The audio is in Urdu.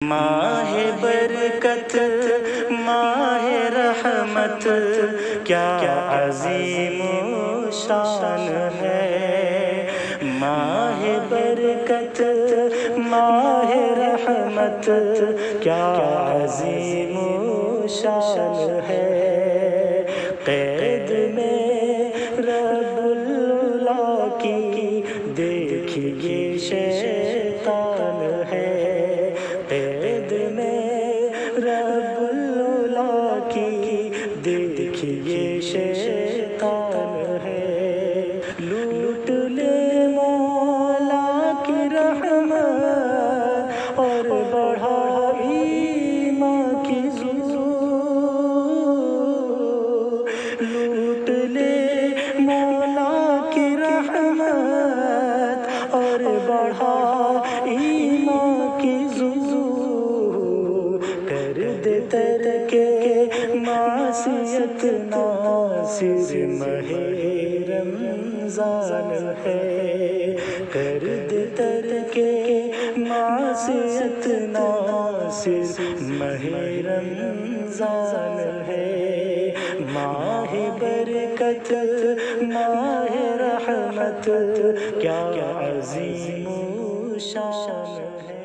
ماہ برکت ماہ رحمت کیا عظیم و شان ہے، ماہ برکت ماہ رحمت کیا عظیم و شان ہے، قید میں رب العلا کی دیکھیے شیطان ہے، قید میں رب العلا کی دیکھیے شیطان ہے، لوٹ لے مولا کی رحمت اور بڑھا ایمان کی لوٹ لے مولا کی رحمت اور بڑھا ایمان کی کر دے ترک معصیت ناصر ماہ رمضان ہے، کر دے ترک معصیت ناصر ماہ رمضان ہے، ماہ برکت ماہ رحمت کیا عظیم و شان ہے۔